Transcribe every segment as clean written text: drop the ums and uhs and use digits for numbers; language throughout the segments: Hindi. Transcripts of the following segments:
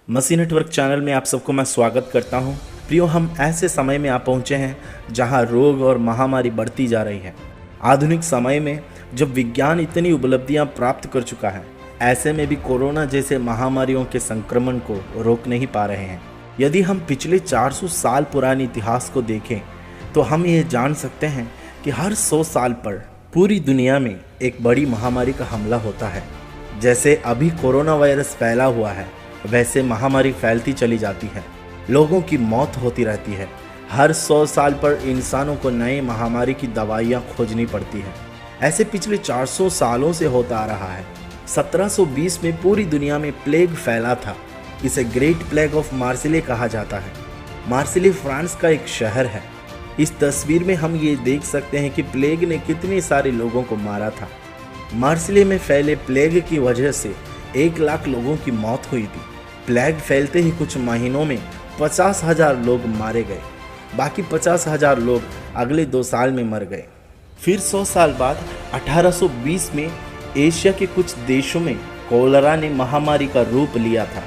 मसीह नेटवर्क चैनल में आप सबको मैं स्वागत करता हूं। प्रियो, हम ऐसे समय में आ पहुंचे हैं जहां रोग और महामारी बढ़ती जा रही है। आधुनिक समय में जब विज्ञान इतनी उपलब्धियां प्राप्त कर चुका है, ऐसे में भी कोरोना जैसे महामारियों के संक्रमण को रोक नहीं पा रहे हैं। यदि हम पिछले 400 साल पुराने इतिहास को देखें तो हम ये जान सकते हैं कि हर 100 साल पर पूरी दुनिया में एक बड़ी महामारी का हमला होता है। जैसे अभी कोरोना वायरस फैला हुआ है, वैसे महामारी फैलती चली जाती है। लोगों की मौत होती रहती है। हर 100 साल पर इंसानों को नए महामारी की दवाइयाँ खोजनी पड़ती है। ऐसे पिछले 400 सालों से होता आ रहा है। 1720 में पूरी दुनिया में प्लेग फैला था। इसे ग्रेट प्लेग ऑफ मार्सिले कहा जाता है। मार्सिले फ्रांस का एक शहर है। इस तस्वीर में हम ये देख सकते हैं कि प्लेग ने कितने सारे लोगों को मारा था। मार्सिले में फैले प्लेग की वजह से 1 लाख लोगों की मौत हुई थी। प्लेग फैलते ही कुछ महीनों में 50,000 लोग मारे गए। बाकी 50,000 लोग अगले 2 साल में मर गए। फिर 100 साल बाद 1820 में एशिया के कुछ देशों में कोलेरा ने महामारी का रूप लिया था।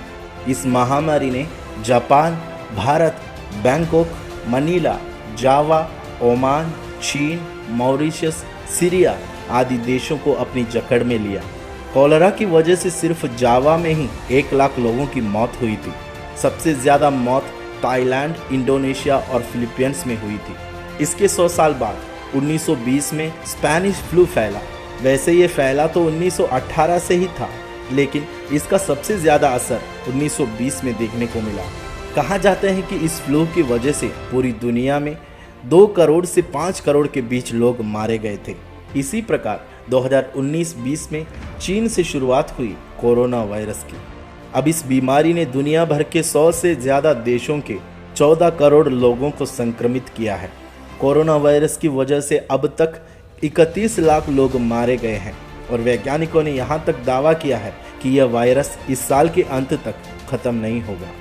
इस महामारी ने जापान, भारत, बैंकॉक, मनीला, जावा, ओमान, चीन, मॉरिशस, सीरिया आदि देशों को अपनी जकड़ में लिया। कोलेरा की वजह से सिर्फ जावा में ही 1 लाख लोगों की मौत हुई थी। सबसे ज़्यादा मौत थाईलैंड, इंडोनेशिया और फिलीपींस में हुई थी। इसके 100 साल बाद 1920 में स्पेनिश फ्लू फैला। वैसे ये फैला तो 1918 से ही था, लेकिन इसका सबसे ज़्यादा असर 1920 में देखने को मिला। कहा जाता है कि इस फ्लू की वजह से पूरी दुनिया में 2 करोड़ से 5 करोड़ के बीच लोग मारे गए थे। इसी प्रकार 2019-20 में चीन से शुरुआत हुई कोरोना वायरस की। अब इस बीमारी ने दुनिया भर के 100 से ज़्यादा देशों के 14 करोड़ लोगों को संक्रमित किया है। कोरोना वायरस की वजह से अब तक 31 लाख लोग मारे गए हैं और वैज्ञानिकों ने यहाँ तक दावा किया है कि यह वायरस इस साल के अंत तक खत्म नहीं होगा।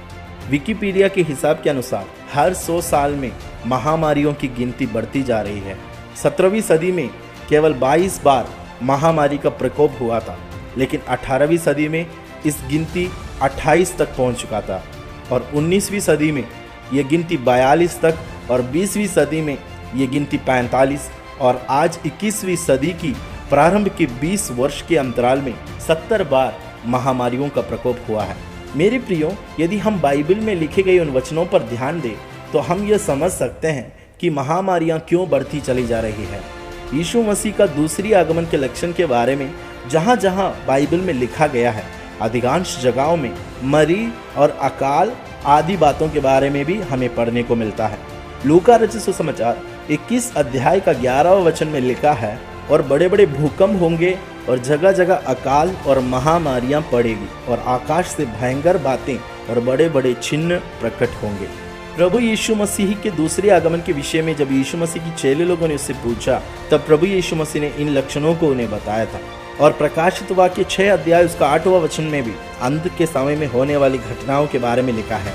विकिपीडिया के हिसाब के अनुसार हर 100 साल में महामारियों की गिनती बढ़ती जा रही है। 17वीं सदी में केवल 22 बार महामारी का प्रकोप हुआ था, लेकिन 18वीं सदी में इस गिनती 28 तक पहुंच चुका था और 19वीं सदी में यह गिनती 42 तक और 20वीं सदी में यह गिनती 45 और आज 21वीं सदी की प्रारंभ के 20 वर्ष के अंतराल में 70 बार महामारियों का प्रकोप हुआ है। मेरे प्रियो, यदि हम बाइबल में लिखे गए उन वचनों पर ध्यान दें तो हम यह समझ सकते हैं कि महामारियां क्यों बढ़ती चली जा रही है। यीशु मसीह का दूसरी आगमन के लक्षण के बारे में जहाँ जहाँ बाइबल में लिखा गया है, अधिकांश जगहों में मरी और अकाल आदि बातों के बारे में भी हमें पढ़ने को मिलता है। लूका रचित सुसमाचार 21 अध्याय का 11वां वचन में लिखा है, और बड़े बड़े भूकंप होंगे और जगह जगह अकाल और महामारियां पड़ेगी और आकाश से भयंकर बातें और बड़े बड़े चिन्ह प्रकट होंगे। प्रभु यीशु मसीह के दूसरे आगमन के विषय में जब यीशु मसीह की चेले लोगों ने उससे पूछा, तब प्रभु यीशु मसीह ने इन लक्षणों को उन्हें बताया था। और प्रकाशित वाक्य 6 अध्याय उसका 8वां वचन में भी अंत के समय में होने वाली घटनाओं के बारे में लिखा है।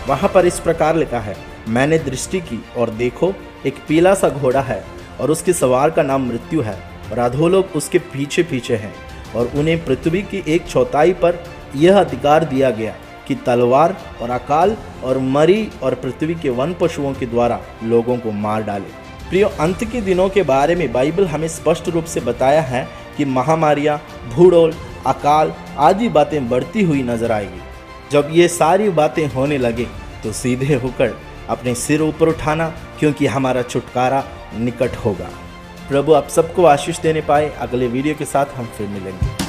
वहाँ पर इस प्रकार लिखा है, मैंने दृष्टि की और देखो, एक पीला सा घोड़ा है और उसके सवार का नाम मृत्यु है और अधोलोक उसके पीछे पीछे हैं, और उन्हें पृथ्वी की 1/4 पर यह अधिकार दिया गया कि तलवार और अकाल और मरी और पृथ्वी के वन पशुओं के द्वारा लोगों को मार डाले। प्रियो, अंत के दिनों के बारे में बाइबल हमें स्पष्ट रूप से बताया है कि महामारियां, भूडोल, अकाल आदि बातें बढ़ती हुई नजर आएगी। जब ये सारी बातें होने लगे तो सीधे होकर अपने सिर ऊपर उठाना, क्योंकि हमारा छुटकारा निकट होगा। प्रभु आप सबको आशीष देने पाए। अगले वीडियो के साथ हम फिर मिलेंगे।